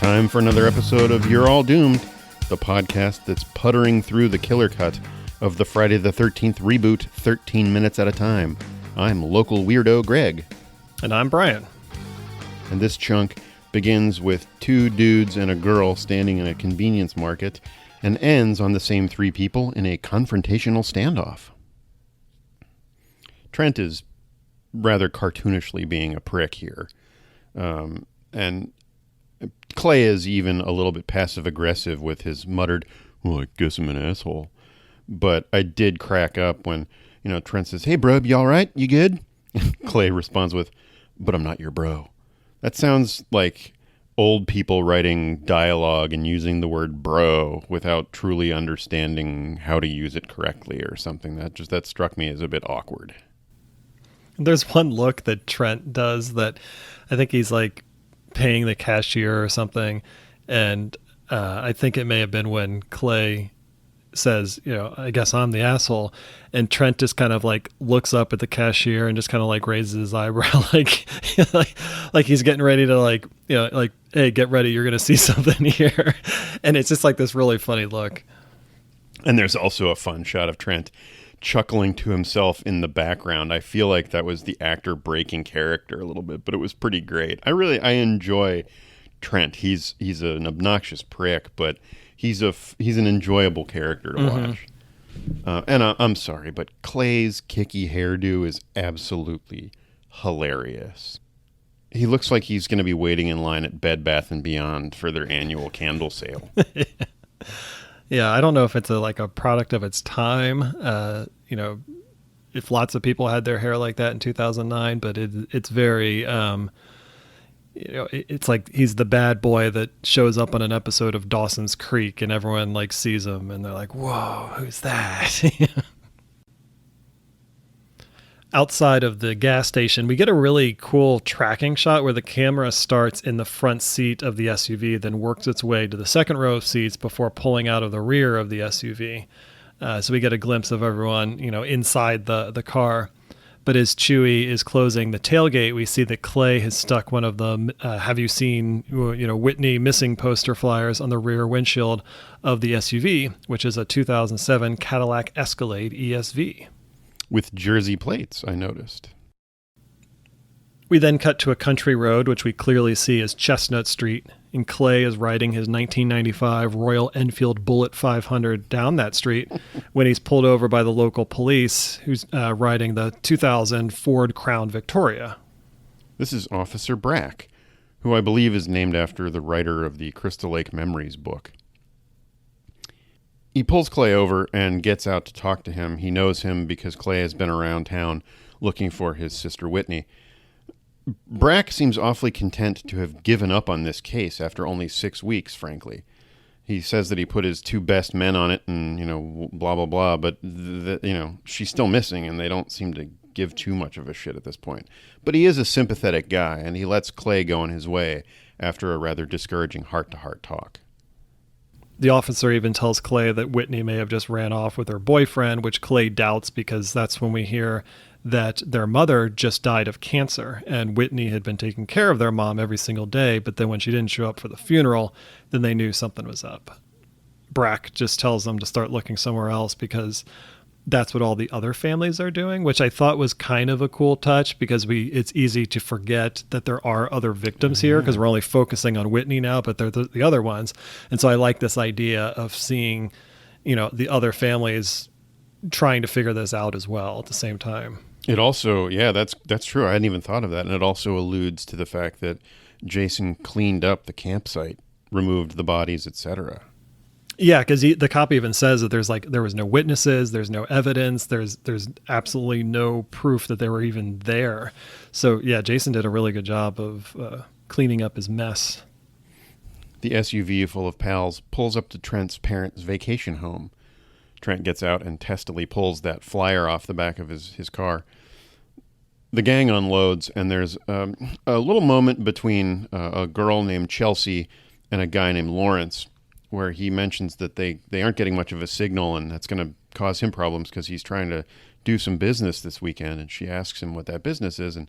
time for another episode of You're All Doomed, the podcast that's puttering through the killer cut of the Friday the 13th reboot 13 minutes at a time. I'm local weirdo Greg. And I'm Brian. And this chunk begins with two dudes and a girl standing in a convenience market and ends on the same three people in a confrontational standoff. Trent is rather cartoonishly being a prick here. And Clay is even a little bit passive-aggressive with his muttered, well, I guess I'm an asshole. But I did crack up when, Trent says, hey, bro, you all right? You good? Clay responds with, but I'm not your bro. That sounds like old people writing dialogue and using the word bro without truly understanding how to use it correctly or something. That struck me as a bit awkward. There's one look that Trent does that I think he's like paying the cashier or something. And I think it may have been when Clay says, I guess I'm the asshole. And Trent just kind of like looks up at the cashier and just kind of like raises his eyebrow, like he's getting ready to hey, get ready. You're going to see something here. And it's just like this really funny look. And there's also a fun shot of Trent chuckling to himself in the background. I feel like that was the actor breaking character a little bit, but it was pretty great. I enjoy Trent. He's an obnoxious prick, but he's an enjoyable character to watch. And I'm sorry, but Clay's kicky hairdo is absolutely hilarious. He looks like he's going to be waiting in line at Bed Bath & Beyond for their annual candle sale. Yeah, I don't know if it's a product of its time, if lots of people had their hair like that in 2009, but it's very, it's like he's the bad boy that shows up on an episode of Dawson's Creek and everyone sees him and they're like, whoa, who's that? Outside of the gas station, we get a really cool tracking shot where the camera starts in the front seat of the SUV, then works its way to the second row of seats before pulling out of the rear of the SUV. So we get a glimpse of everyone, inside the car. But as Chewie is closing the tailgate, we see that Clay has stuck one of the have you seen, Whitney missing poster flyers on the rear windshield of the SUV, which is a 2007 Cadillac Escalade ESV. With Jersey plates, I noticed. We then cut to a country road, which we clearly see as Chestnut Street, and Clay is riding his 1995 Royal Enfield Bullet 500 down that street when he's pulled over by the local police, who's riding the 2000 Ford Crown Victoria. This is Officer Brack, who I believe is named after the writer of the Crystal Lake Memories book. He pulls Clay over and gets out to talk to him. He knows him because Clay has been around town looking for his sister Whitney. Brack seems awfully content to have given up on this case after only 6 weeks, frankly. He says that he put his two best men on it and, blah, blah, blah, but, she's still missing and they don't seem to give too much of a shit at this point. But he is a sympathetic guy and he lets Clay go on his way after a rather discouraging heart-to-heart talk. The officer even tells Clay that Whitney may have just ran off with her boyfriend, which Clay doubts because that's when we hear that their mother just died of cancer and Whitney had been taking care of their mom every single day. But then when she didn't show up for the funeral, then they knew something was up. Brack just tells them to start looking somewhere else because that's what all the other families are doing, which I thought was kind of a cool touch because it's easy to forget that there are other victims here because we're only focusing on Whitney now, but they're the other ones. And so I like this idea of seeing, the other families trying to figure this out as well at the same time. It also, that's true. I hadn't even thought of that. And it also alludes to the fact that Jason cleaned up the campsite, removed the bodies, etc. Yeah, because the copy even says that there was no witnesses, there's no evidence, there's absolutely no proof that they were even there. So yeah, Jason did a really good job of cleaning up his mess. The SUV full of pals pulls up to Trent's parents' vacation home. Trent gets out and testily pulls that flyer off the back of his car. The gang unloads, and there's a little moment between a girl named Chelsea and a guy named Lawrence, where he mentions that they aren't getting much of a signal, and that's going to cause him problems because he's trying to do some business this weekend. And she asks him what that business is, and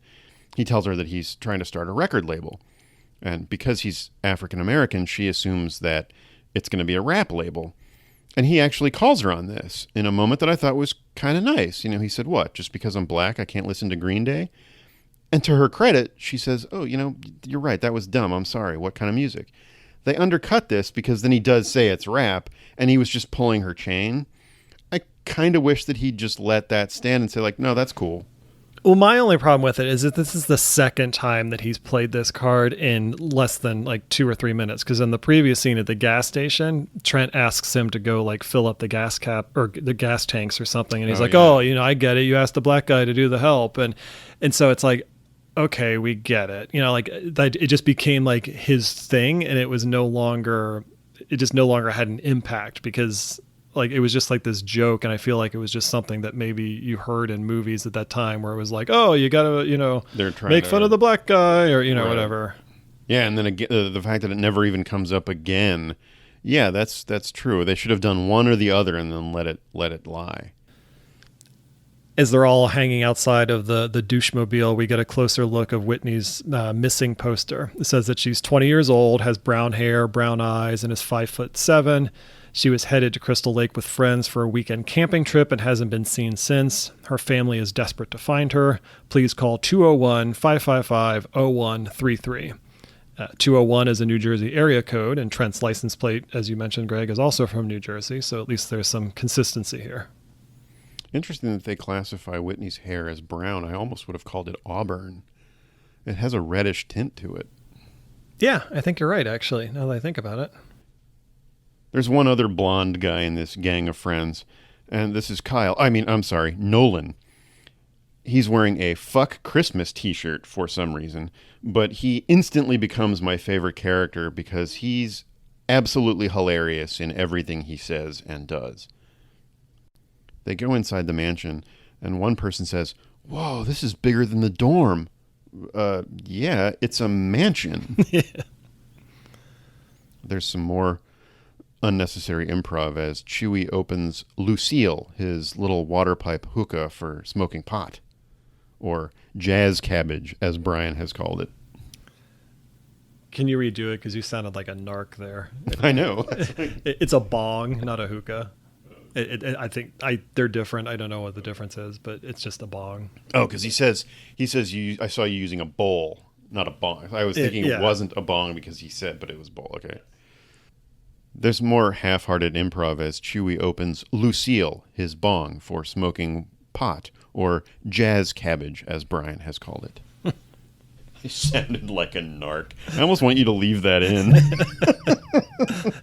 he tells her that he's trying to start a record label. And because he's African American, she assumes that it's going to be a rap label. And he actually calls her on this in a moment that I thought was kind of nice. He said, what, just because I'm black, I can't listen to Green Day? And to her credit, she says, oh, you're right. That was dumb. I'm sorry. What kind of music? They undercut this because then he does say it's rap, and he was just pulling her chain. I kind of wish that he'd just let that stand and say, like, no, that's cool. Well, my only problem with it is that this is the second time that he's played this card in less than like 2 or 3 minutes. Because in the previous scene at the gas station, Trent asks him to go like fill up the gas cap or the gas tanks or something, and he's like, yeah. "Oh, I get it. You asked the black guy to do the help," and so it's like, okay, we get it. Like that, it just became like his thing, and it just no longer had an impact because like it was just like this joke, and I feel like it was just something that maybe you heard in movies at that time where it was like, oh, you gotta They're trying make to fun of the black guy or Right. whatever. Yeah, and then again, the fact that it never even comes up again. Yeah, that's true. They should have done one or the other and then let it lie. As they're all hanging outside of the douchemobile, we get a closer look of Whitney's missing poster. It says that she's 20 years old, has brown hair, brown eyes, and is 5'7". She was headed to Crystal Lake with friends for a weekend camping trip and hasn't been seen since. Her family is desperate to find her. Please call 201-555-0133. 201 is a New Jersey area code, and Trent's license plate, as you mentioned, Greg, is also from New Jersey, so at least there's some consistency here. Interesting that they classify Whitney's hair as brown. I almost would have called it auburn. It has a reddish tint to it. Yeah, I think you're right, actually, now that I think about it. There's one other blonde guy in this gang of friends, and this is Nolan. He's wearing a Fuck Christmas t-shirt for some reason, but he instantly becomes my favorite character because he's absolutely hilarious in everything he says and does. They go inside the mansion, and one person says, "Whoa, this is bigger than the dorm." Yeah, it's a mansion. There's some more unnecessary improv as Chewie opens Lucille, his little water pipe hookah for smoking pot, or jazz cabbage, as Brian has called it. Can you redo it? Because you sounded like a narc there. I know. It's a bong, not a hookah. I think they're different. I don't know what the difference is, but it's just a bong. Oh, because he says I saw you using a bowl, not a bong. I was thinking it wasn't a bong because he said, but it was bowl. Okay. There's more half-hearted improv as Chewie opens Lucille, his bong, for smoking pot, or jazz cabbage, as Brian has called it. He sounded like a narc. I almost want you to leave that in.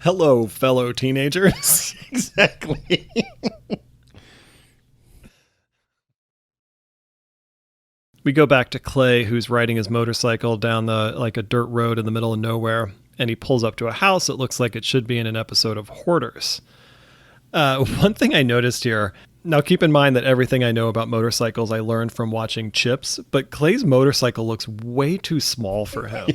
Hello, fellow teenagers. Exactly. We go back to Clay, who's riding his motorcycle down a dirt road in the middle of nowhere, and he pulls up to a house that looks like it should be in an episode of Hoarders. One thing I noticed here, now keep in mind that everything I know about motorcycles I learned from watching Chips, but Clay's motorcycle looks way too small for him.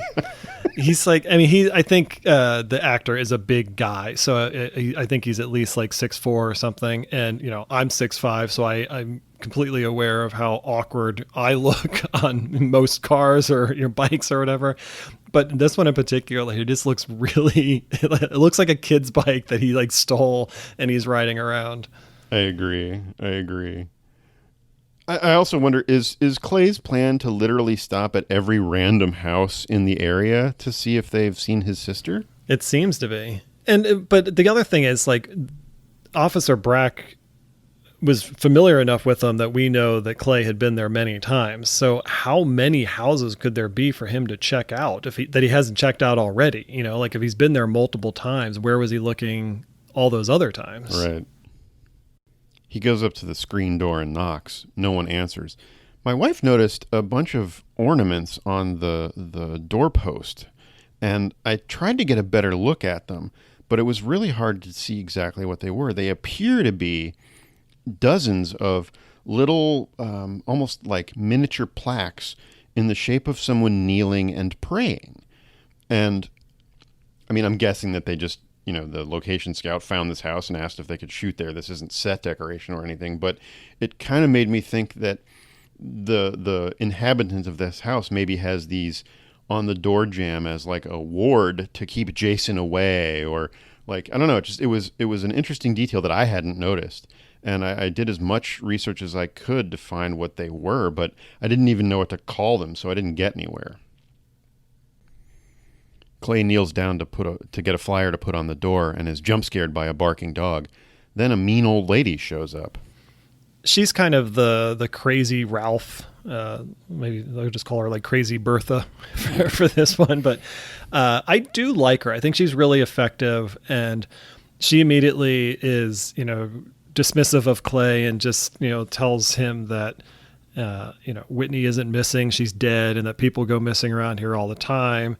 He's like, I think the actor is a big guy, so I think he's at least like 6'4" or something, and I'm 6'5", so I'm completely aware of how awkward I look on most cars or bikes or whatever. But this one in particular, it just looks it looks like a kid's bike that he like stole and he's riding around. I agree. I also wonder, is Clay's plan to literally stop at every random house in the area to see if they've seen his sister? It seems to be. But the other thing is, like, Officer Brack was familiar enough with them that we know that Clay had been there many times. So how many houses could there be for him to check out that he hasn't checked out already? Like if he's been there multiple times, where was he looking all those other times? Right. He goes up to the screen door and knocks. No one answers. My wife noticed a bunch of ornaments on the doorpost, and I tried to get a better look at them, but it was really hard to see exactly what they were. They appear to be dozens of little, almost like miniature plaques in the shape of someone kneeling and praying. And, I'm guessing that they just, the location scout found this house and asked if they could shoot there. This isn't set decoration or anything, but it kind of made me think that the inhabitant of this house maybe has these on the door jamb as like a ward to keep Jason away, or like, I don't know, it was an interesting detail that I hadn't noticed. And I did as much research as I could to find what they were, but I didn't even know what to call them, so I didn't get anywhere. Clay kneels down to get a flyer to put on the door and is jump scared by a barking dog. Then a mean old lady shows up. She's kind of the crazy Ralph. Maybe I'll just call her like Crazy Bertha for this one. But I do like her. I think she's really effective, and she immediately is, dismissive of Clay and just, tells him that, Whitney isn't missing. She's dead, and that people go missing around here all the time.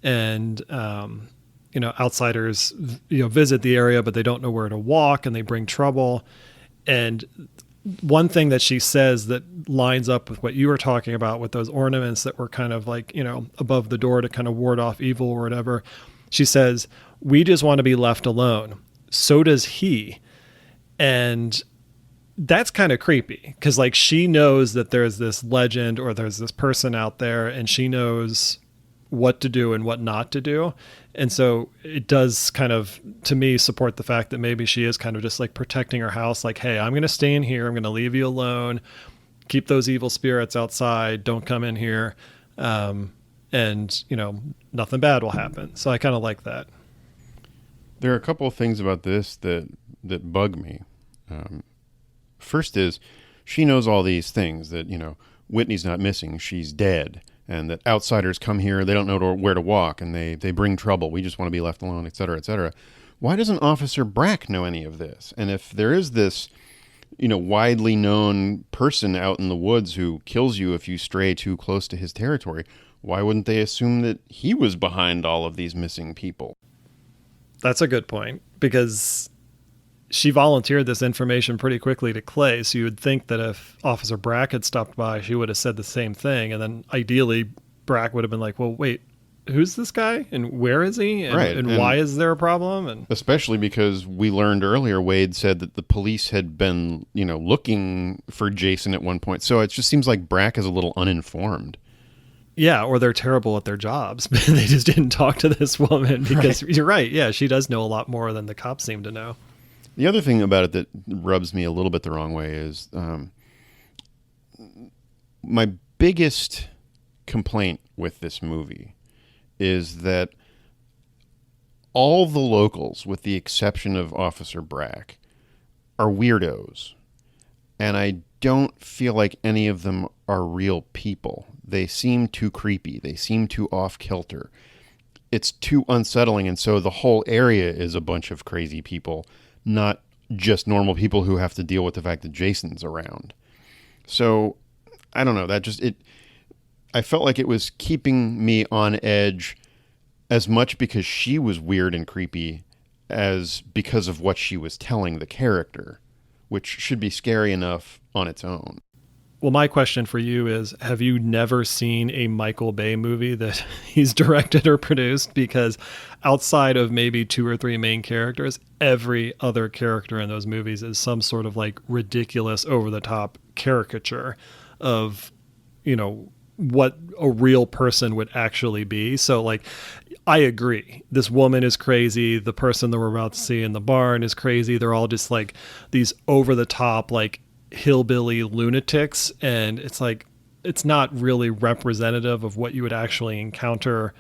And, outsiders, visit the area, but they don't know where to walk, and they bring trouble. And one thing that she says that lines up with what you were talking about with those ornaments that were kind of like, above the door to kind of ward off evil or whatever. She says, "We just want to be left alone. So does he." And that's kind of creepy because like she knows that there's this legend or there's this person out there, and she knows what to do and what not to do. And so it does kind of, to me, support the fact that maybe she is kind of just like protecting her house. Like, hey, I'm going to stay in here. I'm going to leave you alone. Keep those evil spirits outside. Don't come in here. And, nothing bad will happen. So I kind of like that. There are a couple of things about this that bug me. First is she knows all these things that, Whitney's not missing. She's dead. And that outsiders come here, they don't know where to walk, and they bring trouble. We just want to be left alone, et cetera, et cetera. Why doesn't Officer Brack know any of this? And if there is this, widely known person out in the woods who kills you if you stray too close to his territory, why wouldn't they assume that he was behind all of these missing people? That's a good point, because she volunteered this information pretty quickly to Clay. So you would think that if Officer Brack had stopped by, she would have said the same thing. And then ideally Brack would have been like, well, wait, who's this guy? And where is he? And, right. And why is there a problem? And especially because we learned earlier, Wade said that the police had been, looking for Jason at one point. So it just seems like Brack is a little uninformed. Yeah, or they're terrible at their jobs. They just didn't talk to this woman because You're right. Yeah, she does know a lot more than the cops seem to know. The other thing about it that rubs me a little bit the wrong way is my biggest complaint with this movie is that all the locals, with the exception of Officer Brack, are weirdos. And I don't feel like any of them are real people. They seem too creepy. They seem too off-kilter. It's too unsettling, and so the whole area is a bunch of crazy people, not just normal people who have to deal with the fact that Jason's around. So, I don't know, I felt like it was keeping me on edge as much because she was weird and creepy as because of what she was telling the character, which should be scary enough on its own. Well, my question for you is, have you never seen a Michael Bay movie that he's directed or produced? Because outside of maybe 2 or 3 main characters, every other character in those movies is some sort of like ridiculous, over-the-top caricature of, what a real person would actually be. So like, I agree. This woman is crazy. The person that we're about to see in the barn is crazy. They're all just like these over-the-top, like, hillbilly lunatics, and it's like it's not really representative of what you would actually encounter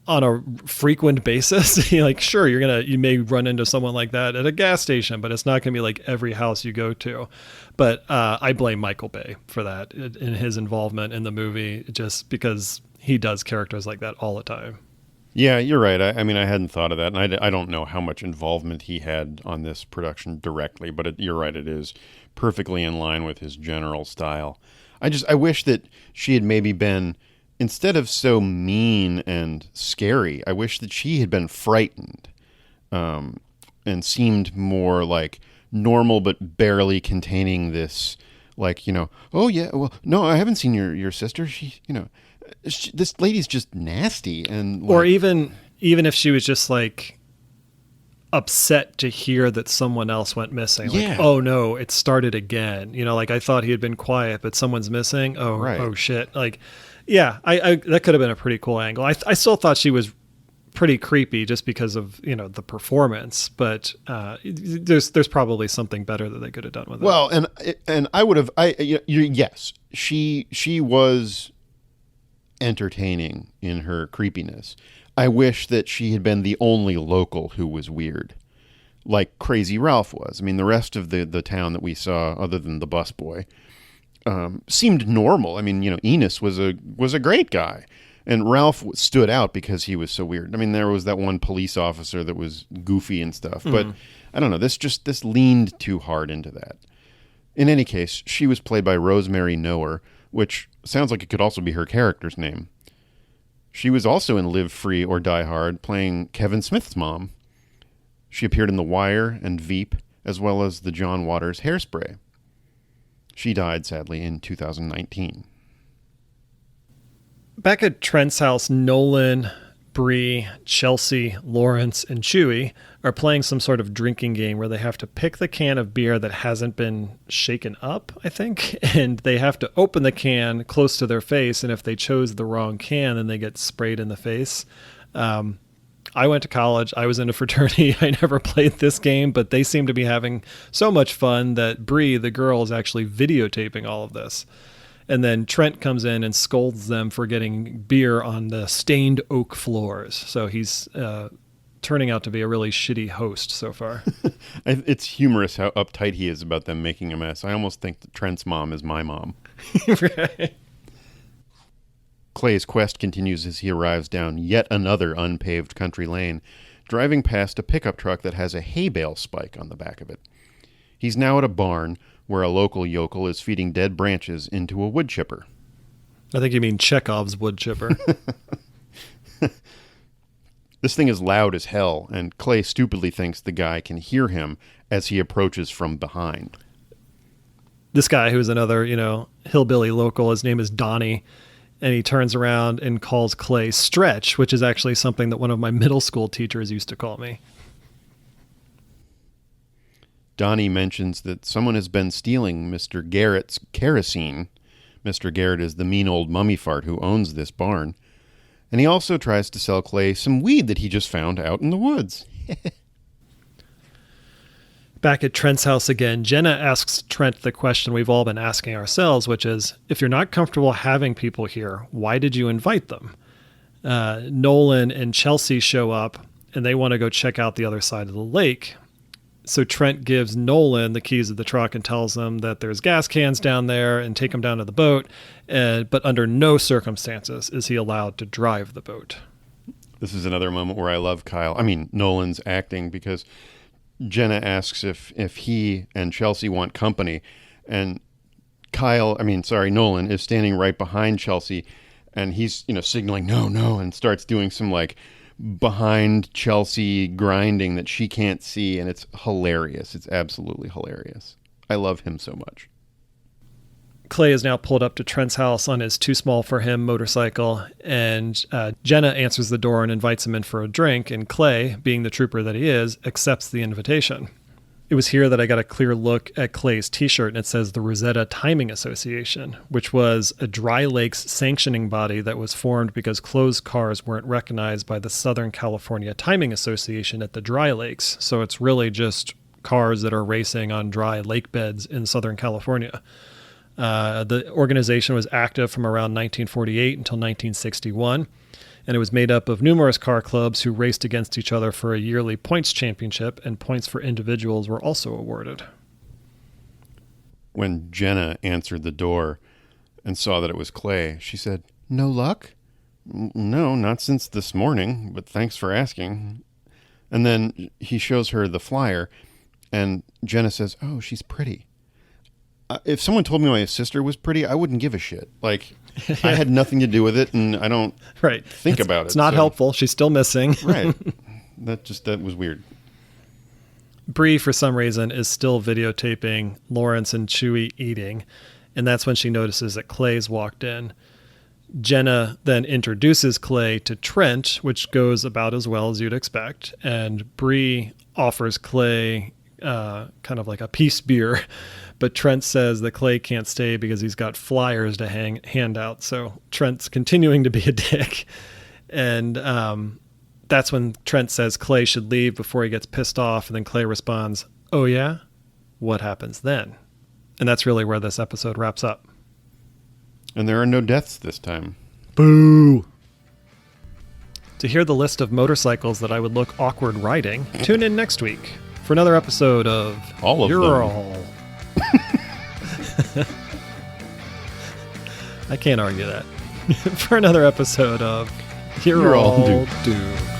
on a frequent basis. Like, sure, you may run into someone like that at a gas station, but it's not going to be like every house you go to. But I blame Michael Bay for that in his involvement in the movie, just because he does characters like that all the time. Yeah, you're right. I mean, I hadn't thought of that, and I don't know how much involvement he had on this production directly, but you're right, it is perfectly in line with his general style. I wish that she had maybe been, instead of so mean and scary, I wish that she had been frightened and seemed more like normal, but barely containing this, like, oh yeah, well, no, I haven't seen your sister. She, this lady's just nasty. And like, or even if she was just like upset to hear that someone else went missing. Like, yeah. Oh no, it started again. Like I thought he had been quiet, but someone's missing. Oh, right. Oh shit. Like, Yeah, I that could have been a pretty cool angle. I still thought she was pretty creepy just because of the performance, but there's probably something better that they could have done with it. Well, and I would have yes, she was entertaining in her creepiness. I wish that she had been the only local who was weird, like Crazy Ralph was. I mean, the rest of the town that we saw, other than the busboy, seemed normal. I mean, Enos was a great guy, and Ralph stood out because he was so weird. I mean, there was that one police officer that was goofy and stuff, but I don't know. This leaned too hard into that. In any case, she was played by Rosemary Knower, which sounds like it could also be her character's name. She was also in Live Free or Die Hard, playing Kevin Smith's mom. She appeared in The Wire and Veep, as well as the John Waters Hairspray. She died, sadly, in 2019. Back at Trent's house, Nolan, Bree, Chelsea, Lawrence, and Chewie are playing some sort of drinking game where they have to pick the can of beer that hasn't been shaken up, I think, and they have to open the can close to their face, and if they chose the wrong can, then they get sprayed in the face. I went to college. I was in a fraternity. I never played this game, but they seem to be having so much fun that Bree, the girl, is actually videotaping all of this. And then Trent comes in and scolds them for getting beer on the stained oak floors. So he's turning out to be a really shitty host so far. It's humorous how uptight he is about them making a mess. I almost think that Trent's mom is my mom. Right. Clay's quest continues as he arrives down yet another unpaved country lane, driving past a pickup truck that has a hay bale spike on the back of it. He's now at a barn where a local yokel is feeding dead branches into a wood chipper. I think you mean Chekhov's wood chipper. This thing is loud as hell, and Clay stupidly thinks the guy can hear him as he approaches from behind. This guy, who's another, hillbilly local, his name is Donnie, and he turns around and calls Clay Stretch, which is actually something that one of my middle school teachers used to call me. Donnie mentions that someone has been stealing Mr. Garrett's kerosene. Mr. Garrett is the mean old mummy fart who owns this barn. And he also tries to sell Clay some weed that he just found out in the woods. Back at Trent's house again, Jenna asks Trent the question we've all been asking ourselves, which is, if you're not comfortable having people here, why did you invite them? Nolan and Chelsea show up, and they want to go check out the other side of the lake. So Trent gives Nolan the keys of the truck and tells him that there's gas cans down there and take him down to the boat, but under no circumstances is he allowed to drive the boat. This is another moment where I love Nolan's acting, because Jenna asks if he and Chelsea want company, and Nolan is standing right behind Chelsea, and he's, signaling no, and starts doing some behind Chelsea grinding that she can't see, and it's hilarious. It's absolutely hilarious. I love him so much. Clay is now pulled up to Trent's house on his too small for him motorcycle, and Jenna answers the door and invites him in for a drink, and Clay, being the trooper that he is, accepts the invitation. It was here that I got a clear look at Clay's t-shirt, and it says the Rosetta Timing Association, which was a Dry Lakes sanctioning body that was formed because closed cars weren't recognized by the Southern California Timing Association at the Dry Lakes. So it's really just cars that are racing on dry lake beds in Southern California. The organization was active from around 1948 until 1961. And it was made up of numerous car clubs who raced against each other for a yearly points championship, and points for individuals were also awarded. When Jenna answered the door and saw that it was Clay, she said, "No luck?" "No, not since this morning, but thanks for asking." And then he shows her the flyer, and Jenna says, "Oh, she's pretty." If someone told me my sister was pretty, I wouldn't give a shit. I had nothing to do with it, and I don't think about it. It's not helpful. She's still missing. Right. That was weird. Bree, for some reason, is still videotaping Lawrence and Chewie eating, and that's when she notices that Clay's walked in. Jenna then introduces Clay to Trent, which goes about as well as you'd expect, and Bree offers Clay kind of like a peace beer, But Trent says that Clay can't stay because he's got flyers to hand out. So Trent's continuing to be a dick. And that's when Trent says Clay should leave before he gets pissed off. And then Clay responds, "Oh, yeah? What happens then?" And that's really where this episode wraps up. And there are no deaths this time. Boo! To hear the list of motorcycles that I would look awkward riding, tune in next week for another episode of All of Ural. them. I can't argue that. For another episode of You're all Ural doomed. Doomed.